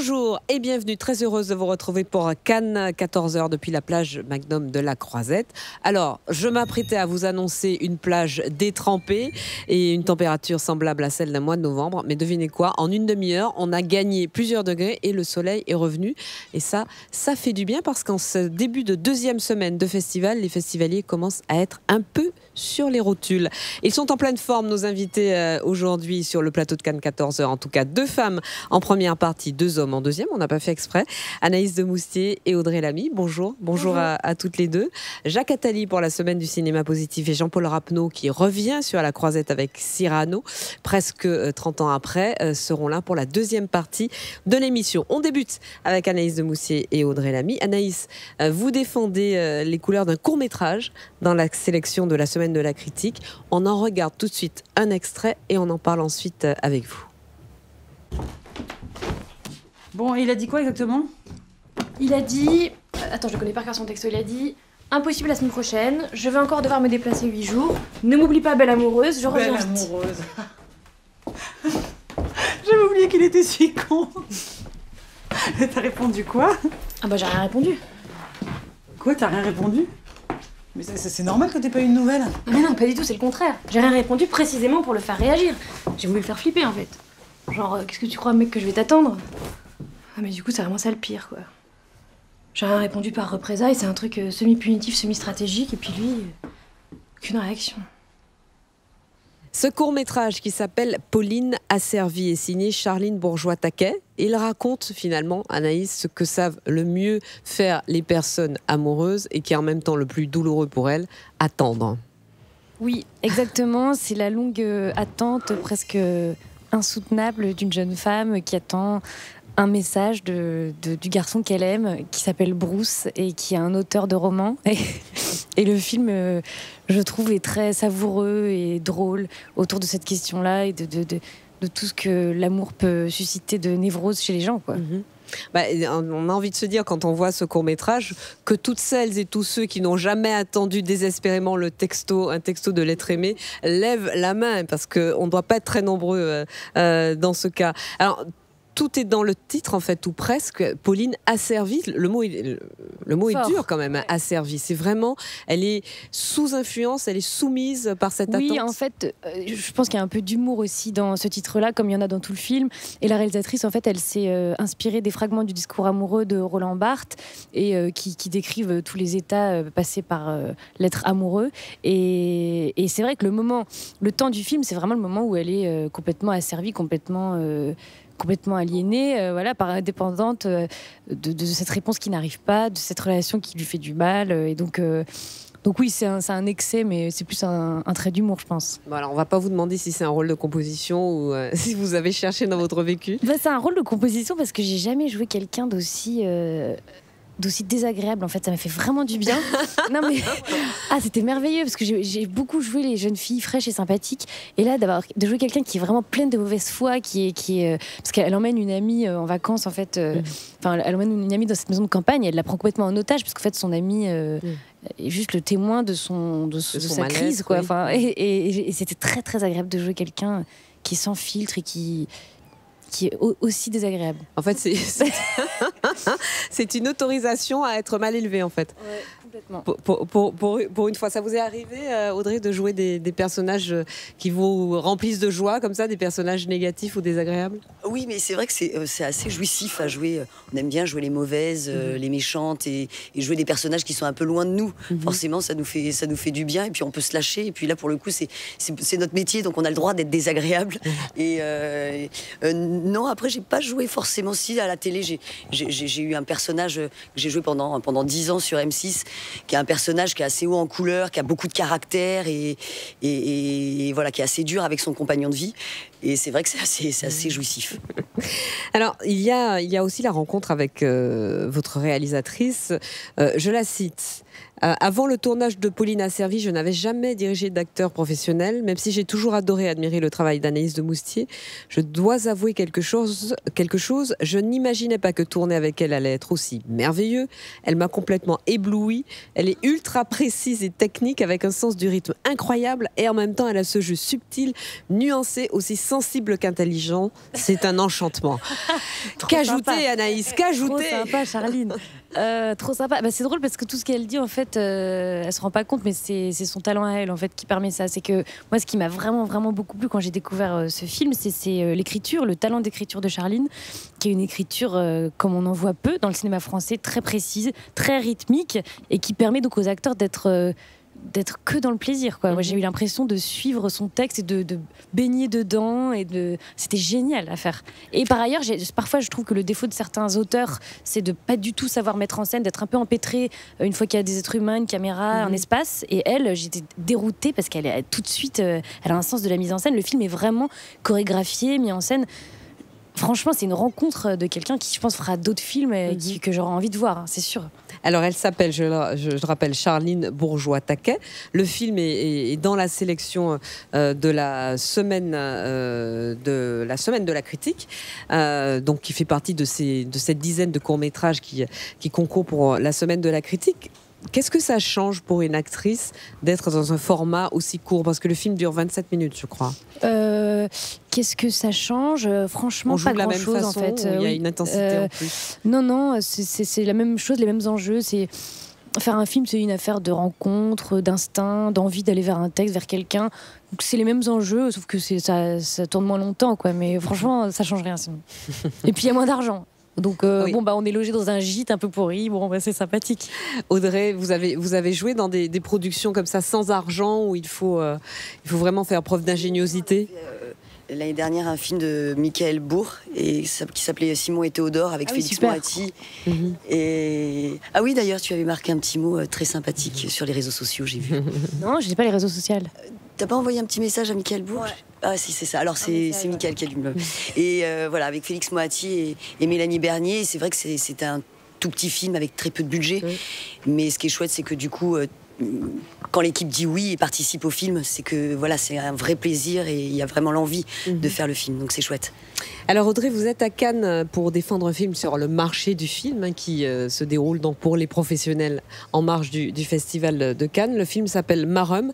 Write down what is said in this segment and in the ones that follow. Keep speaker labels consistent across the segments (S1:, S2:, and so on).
S1: Bonjour et bienvenue, très heureuse de vous retrouver pour Cannes, 14h depuis la plage Magnum de la Croisette. Alors, je m'apprêtais à vous annoncer une plage détrempée et une température semblable à celle d'un mois de novembre. Mais devinez quoi, en une demi-heure, on a gagné plusieurs degrés et le soleil est revenu. Et ça fait du bien parce qu'en ce début de deuxième semaine de festival, les festivaliers commencent à être un peu sur les rotules. Ils sont en pleine forme, nos invités aujourd'hui sur le plateau de Cannes 14h. En tout cas, 2 femmes en première partie, 2 hommes en deuxième. On n'a pas fait exprès. Anaïs de Moustier et Audrey Lamy. Bonjour. Bonjour à toutes les deux. Jacques Attali pour la semaine du cinéma positif et Jean-Paul Rapneau qui revient sur la Croisette avec Cyrano, presque 30 ans après, seront là pour la deuxième partie de l'émission. On débute avec Anaïs de Moustier et Audrey Lamy. Anaïs, vous défendez les couleurs d'un court-métrage dans la sélection de la semaine de la critique. On en regarde tout de suite un extrait et on en parle ensuite avec vous.
S2: Bon, il a dit quoi exactement?
S3: Il a dit... Attends, je connais par cœur son texto. Il a dit... Impossible la semaine prochaine, je vais encore devoir me déplacer 8 jours. Ne m'oublie pas, belle amoureuse, je reviens vite.
S2: Belle amoureuse. J'avais oublié qu'il était si con. T'as répondu quoi?
S3: Ah bah j'ai rien répondu.
S2: Quoi, t'as rien répondu? Mais c'est normal que t'aies pas eu de nouvelles.
S3: Mais non, pas du tout, c'est le contraire. J'ai rien répondu précisément pour le faire réagir. J'ai voulu le faire flipper en fait. Genre, qu'est-ce que tu crois, mec, que je vais t'attendre? Ah mais du coup, c'est vraiment ça le pire, quoi. J'ai rien répondu par représailles, c'est un truc semi-punitif, semi-stratégique, et puis lui, aucune réaction.
S1: Ce court-métrage qui s'appelle Pauline asservie est signé Charline Bourgeois-Taquet. Il raconte finalement, Anaïs, ce que savent le mieux faire les personnes amoureuses et qui est en même temps le plus douloureux pour elles, attendre.
S4: Oui, exactement. C'est la longue attente presque insoutenable d'une jeune femme qui attend un message du garçon qu'elle aime, qui s'appelle Bruce et qui est un auteur de romans. Et le film, je trouve, est très savoureux et drôle autour de cette question-là et de tout ce que l'amour peut susciter de névrose chez les gens, quoi.
S1: Mm-hmm. On a envie de se dire, quand on voit ce court-métrage, que toutes celles et tous ceux qui n'ont jamais attendu désespérément un texto de l'être aimé, lèvent la main, parce qu'on ne doit pas être très nombreux dans ce cas. Alors, tout est dans le titre, en fait, ou presque. Pauline asservie, le mot est dur quand même, asservie. C'est vraiment, elle est sous influence, elle est soumise par cette attente.
S4: Oui, en fait, je pense qu'il y a un peu d'humour aussi dans ce titre-là, comme il y en a dans tout le film. Et la réalisatrice, en fait, elle s'est inspirée des fragments du discours amoureux de Roland Barthes et qui décrivent tous les états passés par l'être amoureux. Et c'est vrai que le temps du film, c'est vraiment le moment où elle est complètement asservie, complètement aliénée, dépendante de cette réponse qui n'arrive pas, de cette relation qui lui fait du mal. Et donc oui, c'est un excès, mais c'est plus un trait d'humour, je pense.
S1: Bon, alors, on va pas vous demander si c'est un rôle de composition ou si vous avez cherché dans votre vécu.
S4: C'est un rôle de composition parce que j'ai jamais joué quelqu'un d'aussi désagréable. En fait, ça m'a fait vraiment du bien. Non mais c'était merveilleux parce que j'ai beaucoup joué les jeunes filles fraîches et sympathiques, et là de jouer quelqu'un qui est vraiment pleine de mauvaise foi, qui est parce qu'elle emmène une amie en vacances, en fait. Elle emmène une amie dans cette maison de campagne, elle la prend complètement en otage parce qu'en fait son amie est juste le témoin de sa crise, quoi. Oui. Et c'était très très agréable de jouer quelqu'un qui est sans filtre et qui est aussi désagréable.
S1: En fait, c'est une autorisation à être mal élevé, en fait.
S4: Ouais, complètement.
S1: Pour une fois, ça vous est arrivé, Audrey, de jouer des personnages qui vous remplissent de joie, comme ça, des personnages négatifs ou désagréables?
S5: Oui, mais c'est vrai que c'est assez jouissif à jouer. On aime bien jouer les mauvaises, les méchantes, et jouer des personnages qui sont un peu loin de nous. Forcément, ça nous fait du bien, et puis on peut se lâcher. Et puis là, pour le coup, c'est notre métier, donc on a le droit d'être désagréable. Et non, après, j'ai pas joué forcément. Si, à la télé, j'ai eu un personnage que j'ai joué pendant 10 ans sur M6, qui est un personnage qui est assez haut en couleur, qui a beaucoup de caractère et voilà, qui est assez dur avec son compagnon de vie. Et c'est vrai que c'est assez jouissif.
S1: Alors, il y a aussi la rencontre avec votre réalisatrice. Je la cite. Avant le tournage de Pauline asservie, je n'avais jamais dirigé d'acteur professionnel, même si j'ai toujours adoré admirer le travail d'Anaïs de Moustier. Je dois avouer quelque chose. Je n'imaginais pas que tourner avec elle allait être aussi merveilleux. Elle m'a complètement éblouie. Elle est ultra précise et technique, avec un sens du rythme incroyable, et en même temps, elle a ce jeu subtil, nuancé, aussi sensible qu'intelligent, c'est un enchantement.
S4: Trop
S1: Qu'ajouter,
S4: sympa.
S1: Anaïs,
S4: Trop
S1: qu'ajouter?
S4: sympa, Charline. Trop sympa. Bah, c'est drôle parce que tout ce qu'elle dit, en fait, elle se rend pas compte, mais c'est son talent à elle, en fait, qui permet ça. C'est que moi, ce qui m'a vraiment, vraiment beaucoup plu quand j'ai découvert ce film, c'est l'écriture, le talent d'écriture de Charline, qui est une écriture comme on en voit peu dans le cinéma français, très précise, très rythmique, et qui permet donc aux acteurs d'être que dans le plaisir, quoi. Moi, j'ai eu l'impression de suivre son texte et de baigner dedans, c'était génial à faire. Et par ailleurs, parfois je trouve que le défaut de certains auteurs, c'est de pas du tout savoir mettre en scène, d'être un peu empêtré une fois qu'il y a des êtres humains, une caméra, un espace. Et elle, j'étais déroutée parce qu'elle est tout de suite, elle a un sens de la mise en scène. Le film est vraiment chorégraphié, mis en scène. Franchement, c'est une rencontre de quelqu'un qui, je pense, fera d'autres films que j'aurai envie de voir, hein, c'est sûr.
S1: Alors, elle s'appelle, je rappelle, Charline Bourgeois-Taquet. Le film est dans la sélection de la semaine de la critique, donc qui fait partie de cette dizaine de courts-métrages qui concourent pour la semaine de la critique. Qu'est-ce que ça change pour une actrice d'être dans un format aussi court? Parce que le film dure 27 minutes, je crois.
S4: Qu'est-ce que ça change? Franchement,
S1: on joue
S4: pas
S1: de la même
S4: grand-chose,
S1: façon,
S4: en fait.
S1: il y a
S4: Oui.
S1: une intensité en plus.
S4: Non, c'est la même chose, les mêmes enjeux. Faire un film, c'est une affaire de rencontre, d'instinct, d'envie d'aller vers un texte, vers quelqu'un. Donc c'est les mêmes enjeux, sauf que ça tourne moins longtemps, quoi. Mais franchement, ça change rien sinon. Et puis il y a moins d'argent. Donc
S1: Oui.
S4: on est logé dans un gîte un peu pourri. C'est sympathique.
S1: Audrey, vous avez joué dans des productions comme ça sans argent où il faut vraiment faire preuve d'ingéniosité.
S5: L'année dernière, un film de Michael Bourg qui s'appelait Simon et Théodore avec Félix
S4: super.
S5: Moati. Ah oui, d'ailleurs, tu avais marqué un petit mot très sympathique sur les réseaux sociaux, j'ai vu.
S4: Non, je n'ai pas les réseaux sociaux.
S5: T'as pas envoyé un petit message à Michael Bourg? Ah si, c'est ça. Alors c'est Michael qui a dû me... Et voilà, avec Félix Moati et Mélanie Bernier. C'est vrai que c'est un tout petit film avec très peu de budget. Oui. Mais ce qui est chouette, c'est que du coup... quand l'équipe dit oui et participe au film, c'est que voilà, c'est un vrai plaisir et il y a vraiment l'envie de faire le film, donc c'est chouette.
S1: Alors Audrey, vous êtes à Cannes pour défendre un film sur le marché du film qui se déroule donc pour les professionnels en marge du festival de Cannes. Le film s'appelle Marum.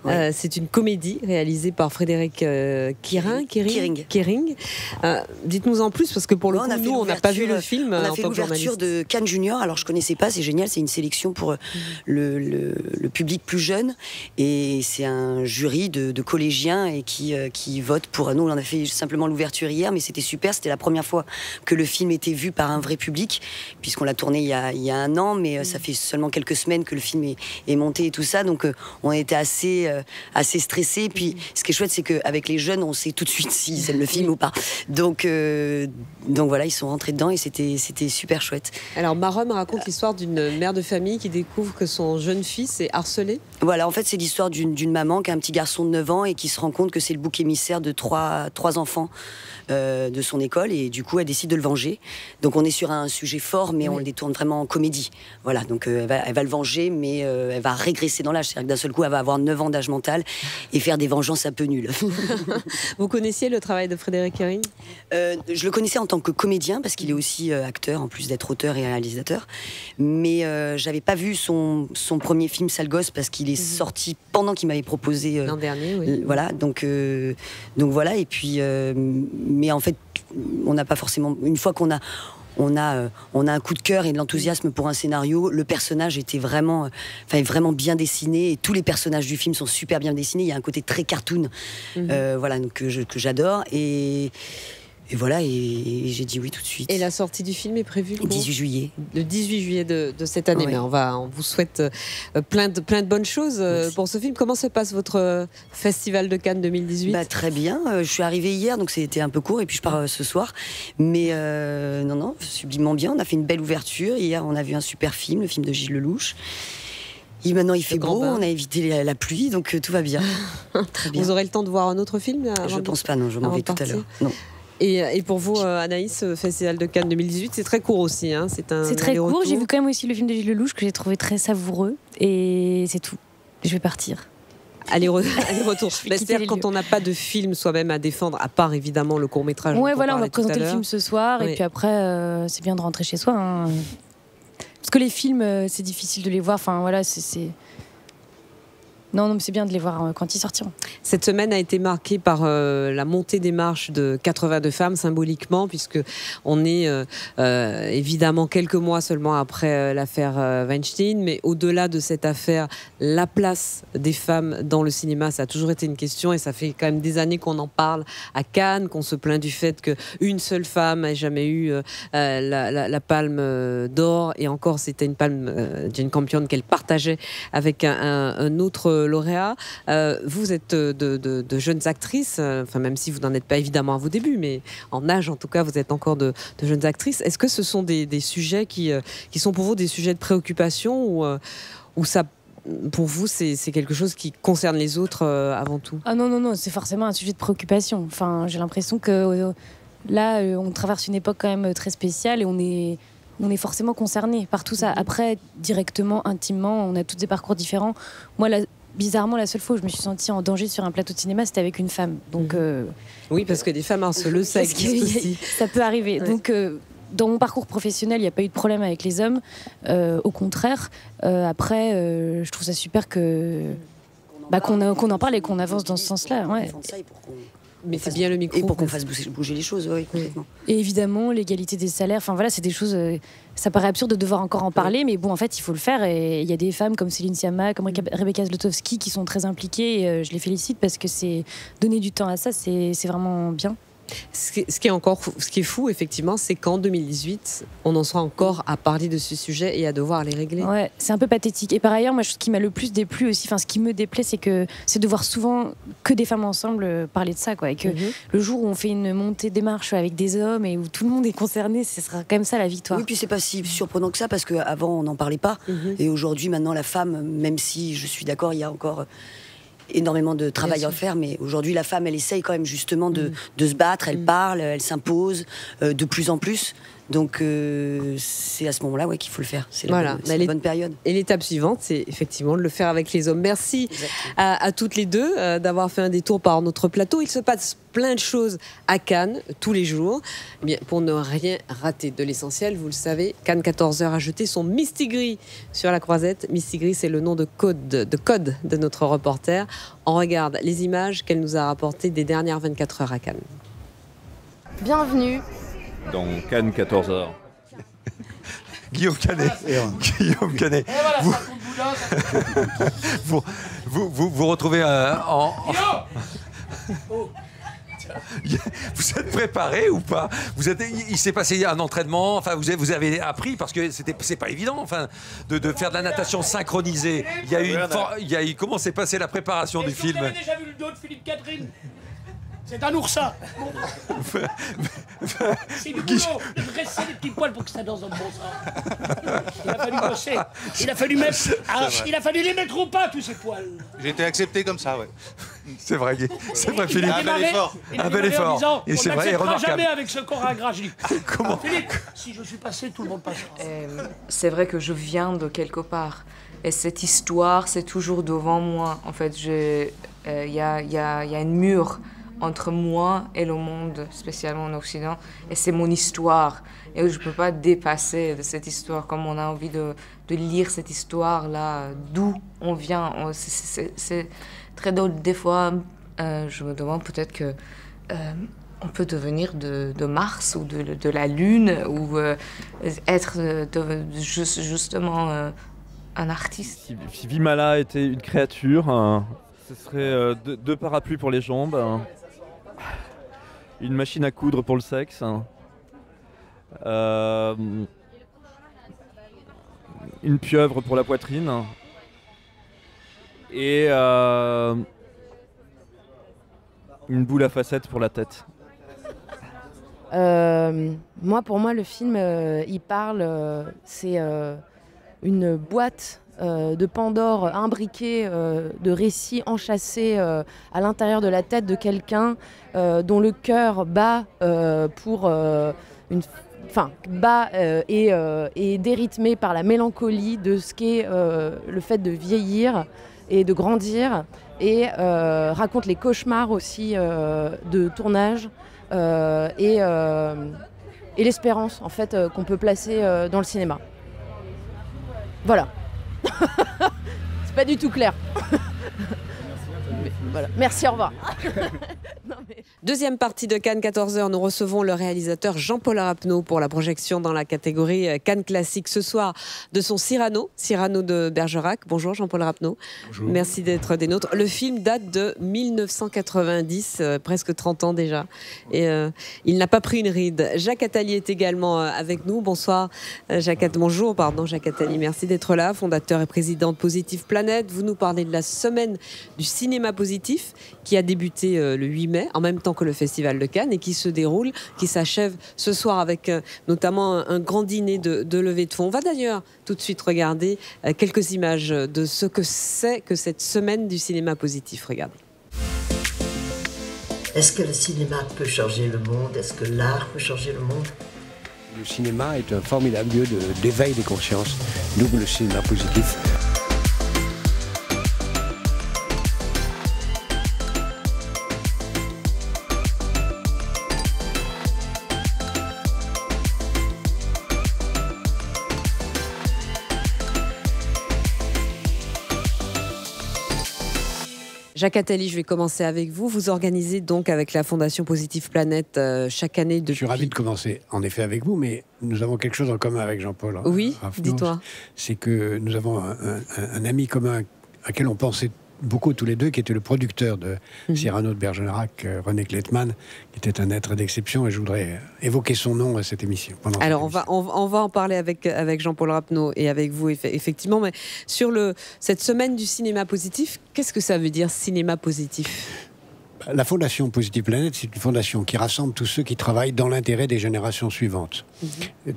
S1: Ouais. C'est une comédie réalisée par Frédéric Kering. Dites-nous en plus, parce que pour le coup, nous, on n'a pas vu le film.
S5: On a fait l'ouverture de Cannes Junior. Alors, je connaissais pas, c'est génial. C'est une sélection pour le public plus jeune. Et c'est un jury de collégiens et qui vote pour nous. On en a fait simplement l'ouverture hier, mais c'était super. C'était la première fois que le film était vu par un vrai public, puisqu'on l'a tourné il y a un an, mais ça fait seulement quelques semaines que le film est monté et tout ça. Donc, on était assez stressés. Et puis, ce qui est chouette, c'est qu'avec les jeunes, on sait tout de suite s'ils aiment le film ou pas. Donc voilà, ils sont rentrés dedans et c'était super chouette.
S1: Alors, Marum raconte l'histoire d'une mère de famille qui découvre que son jeune fils est harcelé.
S5: Voilà, en fait, c'est l'histoire d'une maman qui a un petit garçon de 9 ans et qui se rend compte que c'est le bouc émissaire de trois enfants de son école, et du coup, elle décide de le venger. Donc, on est sur un sujet fort, mais on le détourne vraiment en comédie. Voilà, donc elle va le venger, mais elle va régresser dans l'âge. C'est-à-dire que d'un seul coup, elle va avoir 9 ans d'âge mental et faire des vengeances un peu nulles.
S1: Vous connaissiez le travail de Frédéric Kering?
S5: Je le connaissais en tant que comédien, parce qu'il est aussi acteur, en plus d'être auteur et réalisateur. Mais j'avais pas vu son premier film, Sale Gosse, parce qu'il est sorti pendant qu'il m'avait proposé...
S1: l'an dernier, oui.
S5: Voilà, donc voilà. Et puis, mais en fait, on n'a pas forcément... Une fois qu'on a un coup de cœur et de l'enthousiasme pour un scénario, le personnage était vraiment bien dessiné, et tous les personnages du film sont super bien dessinés. Il y a un côté très cartoon, voilà, donc, que j'adore, et voilà, et j'ai dit oui tout de suite.
S1: Et la sortie du film est prévue
S5: le 18 juillet.
S1: Le 18 juillet de cette année.
S5: Ouais.
S1: Mais on vous souhaite plein de bonnes choses pour ce film. Comment se passe votre festival de Cannes 2018 ?
S5: Très bien. Je suis arrivée hier, donc c'était un peu court, et puis je pars ce soir. Mais non, sublimement bien. On a fait une belle ouverture. Hier, on a vu un super film, le film de Gilles Lelouch. Et maintenant, il fait beau, on a évité la pluie, donc tout va bien. Très bien.
S1: Vous aurez le temps de voir un autre film
S5: Je pense pas, non, je m'en vais tout à l'heure. Non.
S1: Et pour vous, Anaïs, Festival de Cannes 2018, c'est très court aussi. Hein, c'est
S4: très court. J'ai vu quand même aussi le film de Gilles Lelouch que j'ai trouvé très savoureux. Et c'est tout. Je vais partir.
S1: Aller-retour. C'est-à-dire quand on n'a pas de film soi-même à défendre, à part évidemment le court-métrage.
S4: Ouais, voilà, on va présenter le film ce soir. Oui. Et puis après, c'est bien de rentrer chez soi. Hein. Parce que les films, c'est difficile de les voir. Enfin, voilà, Non, mais c'est bien de les voir quand ils sortiront.
S1: Cette semaine a été marquée par la montée des marches de 82 femmes, symboliquement, puisque on est évidemment quelques mois seulement après l'affaire Weinstein, mais au-delà de cette affaire, la place des femmes dans le cinéma, ça a toujours été une question, et ça fait quand même des années qu'on en parle à Cannes, qu'on se plaint du fait qu'une seule femme n'ait jamais eu la palme d'or, et encore c'était une palme Jane Campion qu'elle partageait avec un autre lauréat. Vous êtes de jeunes actrices, enfin même si vous n'en êtes pas évidemment à vos débuts, mais en âge en tout cas, vous êtes encore de jeunes actrices. Est-ce que ce sont des sujets qui sont pour vous des sujets de préoccupation ou ça, pour vous, c'est quelque chose qui concerne les autres avant tout?
S4: Ah non, c'est forcément un sujet de préoccupation. Enfin, j'ai l'impression que là, on traverse une époque quand même très spéciale et on est forcément concerné par tout ça. Après, directement, intimement, on a tous des parcours différents. Moi, bizarrement, la seule fois où je me suis sentie en danger sur un plateau de cinéma, c'était avec une femme. Donc,
S1: oui, parce que des femmes harceleuses, ça existe aussi.
S4: Ça peut arriver.
S1: Ouais.
S4: Donc, dans mon parcours professionnel, il n'y a pas eu de problème avec les hommes. Au contraire. Après, je trouve ça super qu'on en parle et qu'on avance dans ce sens-là. Ouais.
S1: Mais c'est bien le micro.
S5: Et pour qu'on fasse bouger les choses, oui, complètement.
S4: Et évidemment, l'égalité des salaires, enfin voilà, c'est des choses, ça paraît absurde de devoir encore en parler, mais bon, en fait, il faut le faire. Et il y a des femmes comme Céline Sciamma, comme Rebecca Zlotowski qui sont très impliquées, et je les félicite parce que c'est donner du temps à ça, c'est vraiment bien.
S1: Ce qui est fou, effectivement, c'est qu'en 2018, on en soit encore à parler de ce sujet et à devoir les régler.
S4: Ouais, c'est un peu pathétique. Et par ailleurs, moi, ce qui m'a le plus déplu aussi, enfin, ce qui me déplaît, c'est de voir souvent que des femmes ensemble parler de ça, quoi. Et que le jour où on fait une montée des marches avec des hommes et où tout le monde est concerné, ce sera quand même ça la victoire.
S5: Oui, puis c'est pas si surprenant que ça, parce qu'avant, on n'en parlait pas. Et aujourd'hui, maintenant, la femme, même si je suis d'accord, il y a encore énormément de travail à faire, mais aujourd'hui la femme elle essaye quand même justement de se battre, elle parle, elle s'impose de plus en plus, donc c'est à ce moment-là qu'il faut le faire, c'est la bonne période.
S1: Et l'étape suivante, c'est effectivement de le faire avec les hommes. Merci à toutes les deux d'avoir fait un détour par notre plateau. Il se passe plein de choses à Cannes tous les jours. Eh bien, pour ne rien rater de l'essentiel, vous le savez, Cannes 14h a jeté son Mistigris sur la Croisette. Mistigris, c'est le nom de code de notre reporter. On regarde les images qu'elle nous a rapportées des dernières 24 heures à Cannes.
S3: Bienvenue.
S6: Dans Cannes 14h.
S7: Guillaume Canet. Guillaume Canet. Vous retrouvez en... Vous êtes préparé ou pas? Il s'est passé un entraînement, enfin vous avez appris, parce que c'est pas évident, enfin de faire de la natation synchronisée. Comment s'est passée la préparation du film?
S8: Vous avez déjà vu le dos de Philippe Catherine? C'est un oursin. C'est du boulot. Dresser les petits poils pour que ça danse dans le bon sens. Il a fallu bosser. Il a fallu les mettre au pas, tous ces poils.
S9: J'ai été accepté comme ça, ouais.
S7: C'est vrai, Philippe.
S9: Un bel effort.
S7: Un bel effort.
S8: Et c'est vrai, remarquable. Jamais avec ce corps ingrat. Je dis,
S7: comment?
S8: Philippe, si je suis passé, tout le monde passera.
S10: C'est vrai que je viens de quelque part. Et cette histoire, c'est toujours devant moi. En fait, il y a une mur entre moi et le monde, spécialement en Occident, et c'est mon histoire. Et je ne peux pas dépasser de cette histoire, comme on a envie de lire cette histoire-là, d'où on vient. C'est très drôle. Des fois, je me demande peut-être que on peut devenir de Mars ou de la Lune, ou être justement un artiste.
S6: Si Vimala était une créature, ce serait deux parapluies pour les jambes, une machine à coudre pour le sexe, une pieuvre pour la poitrine et une boule à facettes pour la tête.
S11: Pour moi, le film, il parle, c'est une boîte de Pandore imbriquée de récits enchâssés à l'intérieur de la tête de quelqu'un dont le cœur bat et dérythmé par la mélancolie de ce qu'est le fait de vieillir et de grandir, et raconte les cauchemars aussi de tournage et l'espérance en fait qu'on peut placer dans le cinéma. Voilà. C'est pas du tout clair. Voilà. Merci, au revoir.
S1: Deuxième partie de Cannes 14h, nous recevons le réalisateur Jean-Paul Rapneau pour la projection dans la catégorie Cannes Classique ce soir de son Cyrano de Bergerac. Bonjour Jean-Paul Rapneau.
S12: Bonjour.
S1: Merci d'être des nôtres. Le film date de 1990, presque 30 ans déjà. Et il n'a pas pris une ride. Jacques Attali est également avec nous. Bonsoir bonjour, Jacques Attali. Merci d'être là, fondateur et président de Positive Planète. Vous nous parlez de la semaine du cinéma positif qui a débuté le 8 mai, en même temps que le Festival de Cannes, et qui se déroule, qui s'achève ce soir avec notamment un grand dîner de levée de fonds. On va d'ailleurs tout de suite regarder quelques images de ce que c'est que cette semaine du cinéma positif. Regardez.
S13: Est-ce que le cinéma peut changer le monde? Est-ce que l'art peut changer le monde?
S12: Le cinéma est un formidable lieu d'éveil des consciences, d'où le cinéma positif.
S1: Jacques Attali, je vais commencer avec vous. Vous organisez donc avec la Fondation Positive Planète chaque année depuis...
S12: Je suis ravi de commencer en effet avec vous, mais nous avons quelque chose en commun avec Jean-Paul.
S1: Oui, dis-toi.
S12: C'est que nous avons un ami commun à quel on pensait beaucoup tous les deux, qui était le producteur de Cyrano de Bergerac, René Kleinman, qui était un être d'exception, et je voudrais évoquer son nom à cette émission.
S1: Alors on va en parler avec Jean-Paul Rapneau et avec vous effectivement, mais sur cette semaine du cinéma positif, qu'est-ce que ça veut dire cinéma positif ?
S12: La Fondation Positive Planète, c'est une fondation qui rassemble tous ceux qui travaillent dans l'intérêt des générations suivantes.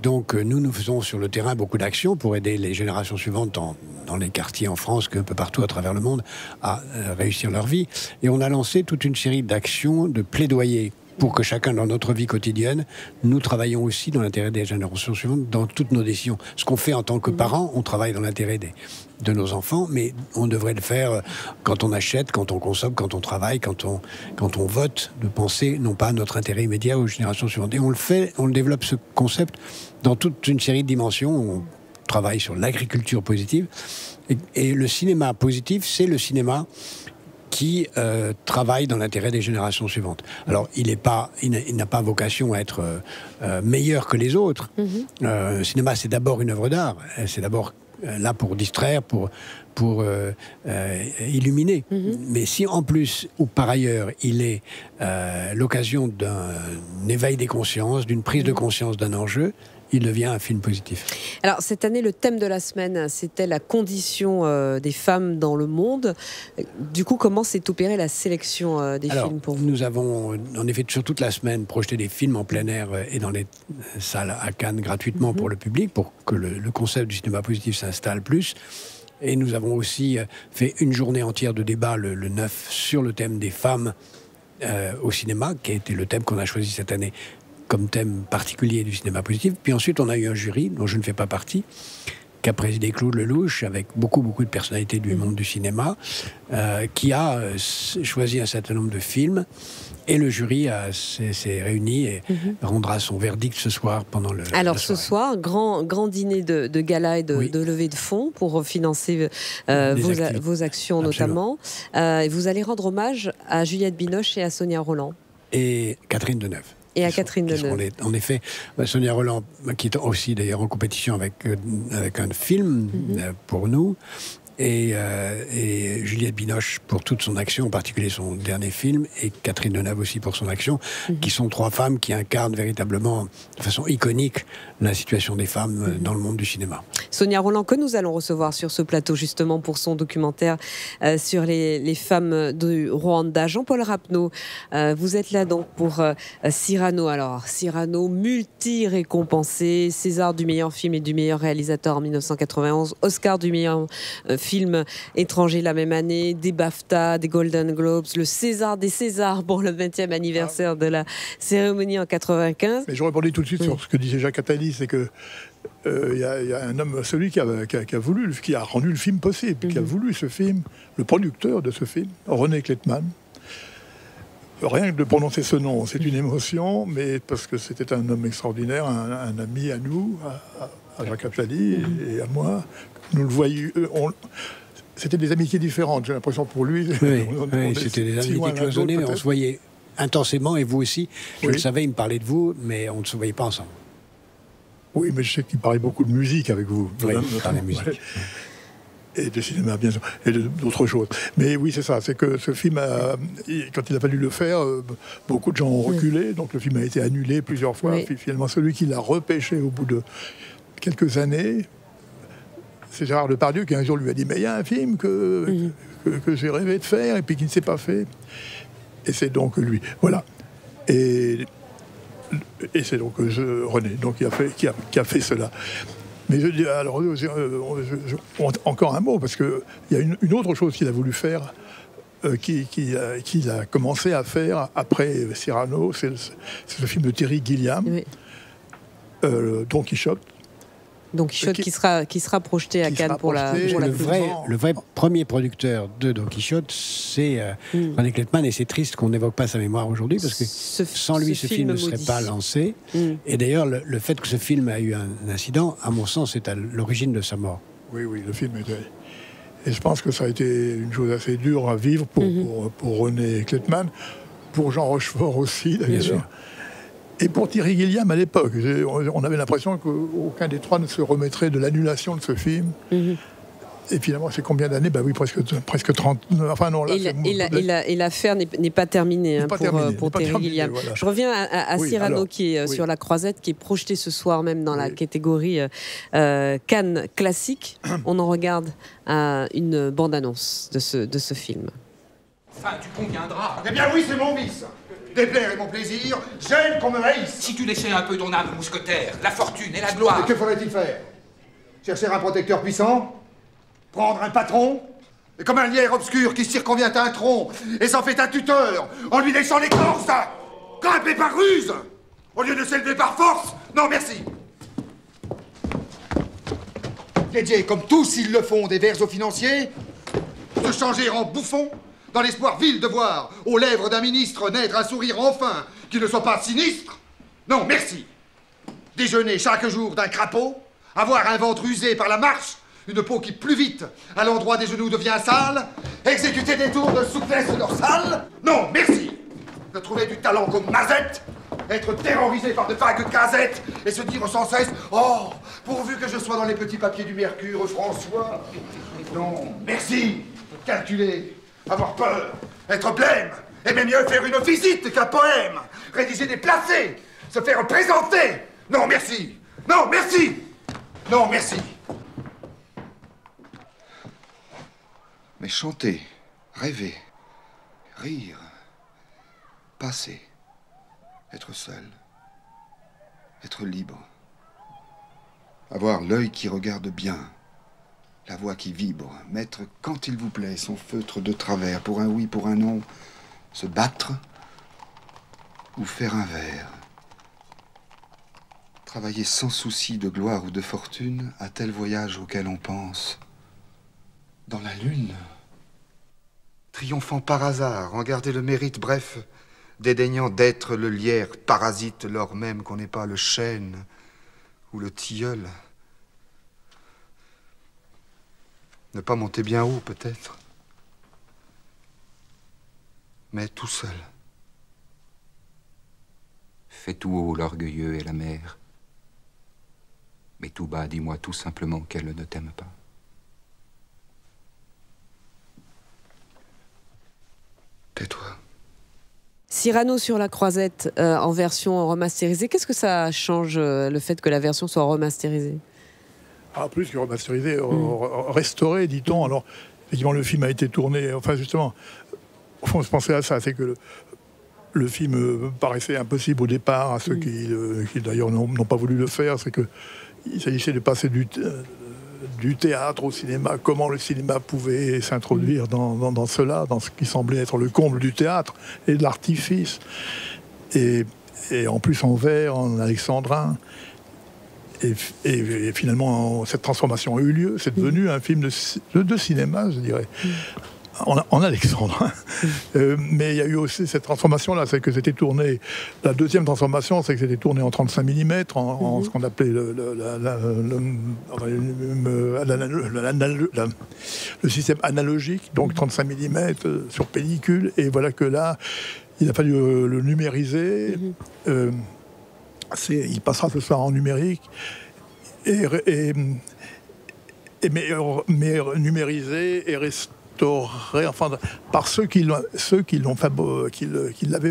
S12: Donc nous faisons sur le terrain beaucoup d'actions pour aider les générations suivantes dans les quartiers en France, qu'un peu partout à travers le monde, à réussir leur vie. Et on a lancé toute une série d'actions, de plaidoyers pour que chacun dans notre vie quotidienne, nous travaillons aussi dans l'intérêt des générations suivantes, dans toutes nos décisions. Ce qu'on fait en tant que parents, on travaille dans l'intérêt de nos enfants, mais on devrait le faire quand on achète, quand on consomme, quand on travaille, quand on vote, de penser non pas à notre intérêt immédiat aux générations suivantes. Et on le développe ce concept dans toute une série de dimensions. On travaille sur l'agriculture positive. Et le cinéma positif, c'est le cinéma qui travaille dans l'intérêt des générations suivantes. Alors, il n'a pas vocation à être meilleur que les autres. Le cinéma, c'est d'abord une œuvre d'art. C'est d'abord là pour distraire, pour illuminer. Mais si en plus, ou par ailleurs, il est l'occasion d'un éveil des consciences, d'une prise de conscience d'un enjeu, il devient un film positif.
S1: Alors, cette année, le thème de la semaine, c'était la condition des femmes dans le monde. Du coup, comment s'est opérée la sélection des films pour vous ?
S12: Nous avons, en effet, sur toute la semaine, projeté des films en plein air et dans les salles à Cannes gratuitement pour le public, pour que le concept du cinéma positif s'installe plus. Et nous avons aussi fait une journée entière de débat le 9 sur le thème des femmes au cinéma, qui a été le thème qu'on a choisi cette année comme thème particulier du cinéma positif. Puis ensuite, on a eu un jury, dont je ne fais pas partie, qu'a présidé Claude Lelouch, avec beaucoup de personnalités du monde du cinéma, qui a choisi un certain nombre de films. Et le jury s'est réuni et rendra son verdict ce soir pendant le.
S1: Alors ce soir, grand dîner de gala et de levée de fonds pour financer vos actions notamment. Vous allez rendre hommage à Juliette Binoche et à Sonia Rolland.
S12: Et Catherine Deneuve.
S1: Et à Catherine Deneuve.
S12: En effet, Sonia Rolland, qui est aussi d'ailleurs en compétition avec un film pour nous, et Juliette Binoche pour toute son action, en particulier son dernier film, et Catherine Deneuve aussi pour son action, qui sont trois femmes qui incarnent véritablement de façon iconique la situation des femmes dans le monde du cinéma.
S1: Sonia Rolland, que nous allons recevoir sur ce plateau justement pour son documentaire sur les femmes du Rwanda. Jean-Paul Rapneau, vous êtes là donc pour Cyrano. Alors Cyrano, multi-récompensé, César du meilleur film et du meilleur réalisateur en 1991, Oscar du meilleur film étranger la même année, des BAFTA, des Golden Globes, le César des Césars pour le 20e anniversaire de la cérémonie en 95.
S14: Mais je répondais tout de suite sur ce que disait Jacques Attali, c'est que il y a un homme, celui qui a rendu le film possible, qui a voulu ce film, le producteur de ce film, René Kleinman. Rien que de prononcer ce nom, c'est une émotion, mais parce que c'était un homme extraordinaire, un ami à nous, à Jacques Attali et à moi. Nous le voyions. c'était des amitiés différentes, j'ai l'impression pour lui.
S12: Oui, c'était des amitiés cloisonnées, mais on se voyait intensément, et vous aussi. Je le savais, il me parlait de vous, mais on ne se voyait pas ensemble.
S14: Oui, mais je sais qu'il parlait beaucoup de musique avec vous.
S12: Oui, il parlait de musique.
S14: Et de cinéma, bien sûr, et d'autres choses. Mais oui, c'est ça, c'est que ce film, quand il a fallu le faire, beaucoup de gens ont reculé, donc le film a été annulé plusieurs fois. Puis finalement, celui qui l'a repêché au bout de quelques années, c'est Gérard Depardieu qui un jour lui a dit « Mais il y a un film que j'ai rêvé de faire et puis qui ne s'est pas fait. » Et c'est donc lui. Voilà. Et c'est donc René donc, qui a fait cela. Mais je dis, alors, encore un mot, parce qu'il y a une autre chose qu'il a voulu faire, qu'il a commencé à faire après Cyrano, c'est le film de Terry Gilliam, Don Quichotte.
S1: Don Quichotte qui sera projeté à Cannes pour la
S12: le vrai premier producteur de Don Quichotte, c'est René Kleinman, et c'est triste qu'on n'évoque pas sa mémoire aujourd'hui, parce que sans lui, ce film ne serait pas lancé. Et d'ailleurs, le fait que ce film a eu un incident, à mon sens, c'est à l'origine de sa mort.
S14: Oui, le film était... Et je pense que ça a été une chose assez dure à vivre pour René Kleinman, pour Jean Rochefort aussi, d'ailleurs. Et pour Terry Gilliam, à l'époque, on avait l'impression qu'aucun des trois ne se remettrait de l'annulation de ce film. Et finalement, c'est combien d'années? Oui, presque 30... Enfin non, là,
S1: et l'affaire n'est pas terminée pour Terry Gilliam. Voilà. Je reviens à Cyrano, qui est sur La Croisette, qui est projeté ce soir même dans la catégorie Cannes classique. On en regarde une bande-annonce de ce film.
S15: Enfin, tu conviendras.
S16: Eh bien oui, c'est mon vice. Déplaire est mon plaisir, j'aime qu'on me haïsse.
S15: Si tu laissais un peu ton âme mousquetaire, la fortune et la gloire...
S16: Et que faudrait-il faire? Chercher un protecteur puissant? Prendre un patron? Et comme un lierre obscur qui circonvient un tronc et s'en fait un tuteur en lui léchant l'écorce? Grimper par ruse au lieu de s'élever par force? Non, merci. Dédier, comme tous ils le font, des vers aux financiers, se changer en bouffon, dans l'espoir vil de voir aux lèvres d'un ministre naître un sourire enfin qui ne soit pas sinistre? Non, merci. Déjeuner chaque jour d'un crapaud, avoir un ventre usé par la marche, une peau qui plus vite à l'endroit des genoux devient sale, exécuter des tours de souplesse dorsale? Non, merci. De trouver du talent comme Mazette, être terrorisé par de vagues casettes et se dire sans cesse « Oh, pourvu que je sois dans les petits papiers du Mercure, François !» Non, merci. Calculer, avoir peur, être blême, aimer mieux faire une visite qu'un poème, rédiger des placés, se faire présenter. Non, merci. Non, merci. Non, merci. Mais chanter, rêver, rire, passer, être seul, être libre, avoir l'œil qui regarde bien, la voix qui vibre, mettre, quand il vous plaît, son feutre de travers, pour un oui, pour un non, se battre ou faire un vers. Travailler sans souci de gloire ou de fortune à tel voyage auquel on pense. Dans la lune, triomphant par hasard, en garder le mérite, bref, dédaignant d'être le lierre parasite, lors même qu'on n'est pas le chêne ou le tilleul. Ne pas monter bien haut, peut-être, mais tout seul.
S15: Fais tout haut l'orgueilleux et la mère, mais tout bas, dis-moi tout simplement qu'elle ne t'aime pas.
S16: Tais-toi.
S1: Cyrano sur La Croisette en version remasterisée. Qu'est-ce que ça change, le fait que la version soit remasterisée?
S14: Plus que remasterisé, restauré, dit-on. Alors, effectivement, le film a été tourné... Enfin, justement, au fond, je pensais à ça, c'est que le film paraissait impossible au départ à ceux qui d'ailleurs, n'ont pas voulu le faire. C'est qu'il s'agissait de passer du théâtre au cinéma, comment le cinéma pouvait s'introduire dans cela, dans ce qui semblait être le comble du théâtre et de l'artifice. Et en plus en vers, en alexandrin. Et finalement, cette transformation a eu lieu. C'est devenu un film de cinéma, je dirais. en Alexandre. Mais il y a eu aussi cette transformation-là, c'est que c'était tourné. La deuxième transformation, c'est que c'était tourné en 35 mm, en ce qu'on appelait le système analogique, donc 35 mm sur pellicule. Et voilà que là, il a fallu le numériser. Il passera ce soir en numérique. Mais numérisé et restauré, enfin, par ceux qui l'avaient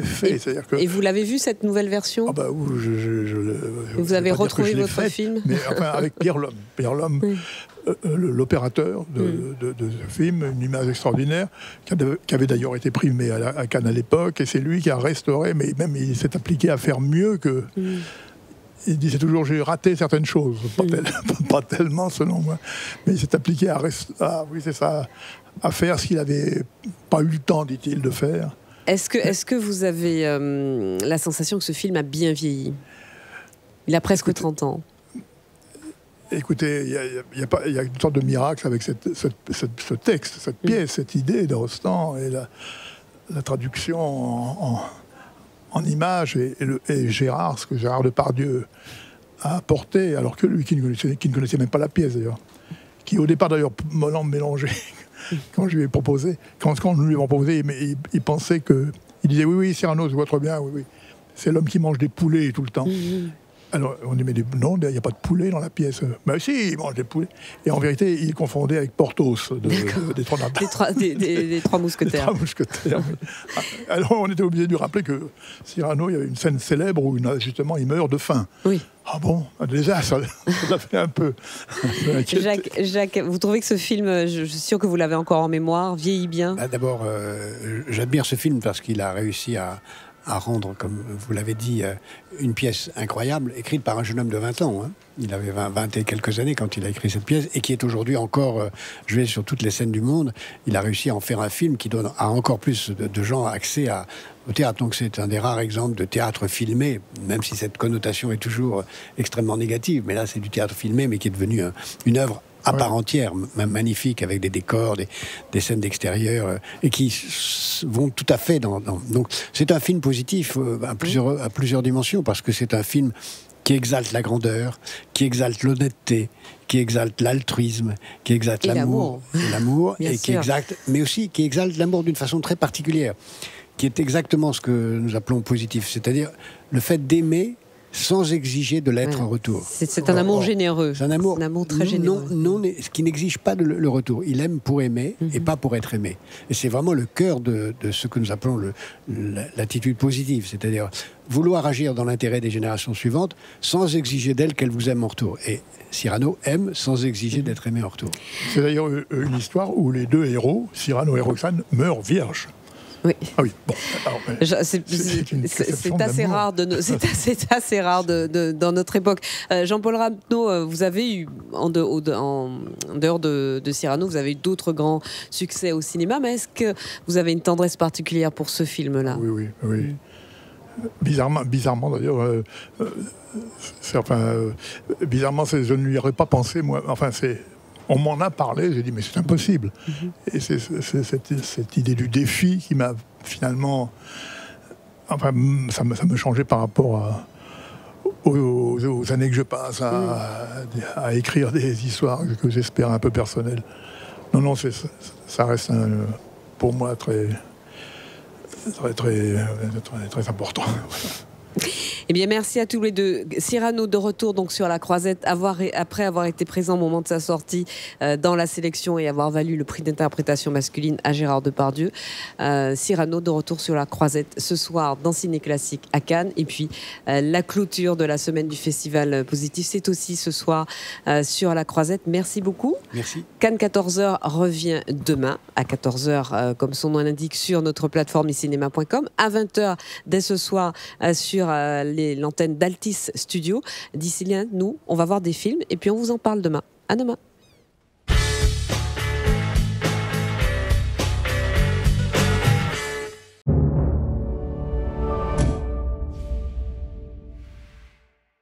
S14: fait.
S1: Et vous l'avez vu, cette nouvelle version?
S14: Ah bah,
S1: vous avez retrouvé votre film?
S14: Mais enfin, avec Pierre Lhomme. Pierre Lhomme, l'opérateur de ce film, une image extraordinaire, qui avait d'ailleurs été primée à Cannes à l'époque, et c'est lui qui a restauré, mais même il s'est appliqué à faire mieux que... Il disait toujours, j'ai raté certaines choses, pas tellement selon moi, mais il s'est appliqué à faire ce qu'il n'avait pas eu le temps, dit-il, de faire.
S1: Est-ce que vous avez la sensation que ce film a bien vieilli? Il a presque 30 ans.
S14: Écoutez, il y a une sorte de miracle avec ce texte, cette pièce, cette idée de Rostand, et la traduction en images, et Gérard, ce que Gérard Depardieu a apporté, alors que lui qui ne connaissait même pas la pièce d'ailleurs, qui au départ d'ailleurs mélangé quand je lui ai proposé, quand nous lui avons proposé, il pensait que, il disait oui Cyrano, je vois très bien, oui, c'est l'homme qui mange des poulets tout le temps. Alors on dit mais non, il n'y a pas de poulet dans la pièce. Mais si, il mange des poulets. Et en vérité, il confondait avec Porthos des Trois
S1: Mousquetaires.
S14: Des Trois Mousquetaires. Oui. Alors on était obligé de lui rappeler que Cyrano, il y avait une scène célèbre où justement il meurt de faim.
S1: Oui.
S14: Ah bon, déjà ça fait un peu.
S1: Jacques, vous trouvez que ce film, je suis sûr que vous l'avez encore en mémoire, vieillit bien?
S12: D'abord, j'admire ce film parce qu'il a réussi à rendre, comme vous l'avez dit, une pièce incroyable, écrite par un jeune homme de 20 ans. Hein. Il avait 20 et quelques années quand il a écrit cette pièce, et qui est aujourd'hui encore jouée sur toutes les scènes du monde. Il a réussi à en faire un film qui donne à encore plus de gens accès au théâtre. Donc c'est un des rares exemples de théâtre filmé, même si cette connotation est toujours extrêmement négative. Mais là, c'est du théâtre filmé, mais qui est devenu une œuvre à part entière, magnifique, avec des décors, des scènes d'extérieur, et qui vont tout à fait dans... Donc c'est un film positif à plusieurs dimensions, parce que c'est un film qui exalte la grandeur, qui exalte l'honnêteté, qui exalte l'altruisme, qui exalte l'amour, et qui exalte, mais aussi qui exalte l'amour d'une façon très particulière, qui est exactement ce que nous appelons positif, c'est-à-dire le fait d'aimer sans exiger de l'être en retour.
S1: C'est un amour généreux.
S12: C'est un amour
S1: très généreux.
S12: Ce qui n'exige pas le retour. Il aime pour aimer et pas pour être aimé. Et c'est vraiment le cœur de ce que nous appelons l'attitude positive. C'est-à-dire vouloir agir dans l'intérêt des générations suivantes sans exiger d'elles qu'elles vous aiment en retour. Et Cyrano aime sans exiger d'être aimé en retour.
S14: C'est d'ailleurs une histoire où les deux héros, Cyrano et Roxane, meurent vierges.
S1: Oui.
S14: Ah oui. Bon,
S1: c'est assez rare dans notre époque. Jean-Paul Rapneau, vous avez eu en dehors de Cyrano, vous avez eu d'autres grands succès au cinéma, mais est-ce que vous avez une tendresse particulière pour ce film-là?
S14: Oui. Bizarrement d'ailleurs. Bizarrement, je ne lui aurais pas pensé moi. Enfin, on m'en a parlé, j'ai dit mais c'est impossible. Et c'est cette idée du défi qui m'a finalement... Enfin, ça me changeait par rapport aux années que je passe à écrire des histoires que j'espère un peu personnelles. Non, ça reste pour moi très important.
S1: Eh bien, merci à tous les deux. Cyrano de retour donc sur La Croisette, après avoir été présent au moment de sa sortie dans la sélection et avoir valu le prix d'interprétation masculine à Gérard Depardieu. Cyrano de retour sur La Croisette ce soir dans Ciné Classique à Cannes. Et puis la clôture de la semaine du Festival Positif, c'est aussi ce soir sur La Croisette. Merci beaucoup.
S12: Merci.
S1: Cannes 14h revient demain à 14h, comme son nom l'indique, sur notre plateforme icinema.com. À 20h dès ce soir sur l'antenne d'Altis Studio. D'ici là, nous, on va voir des films et puis on vous en parle demain. À demain.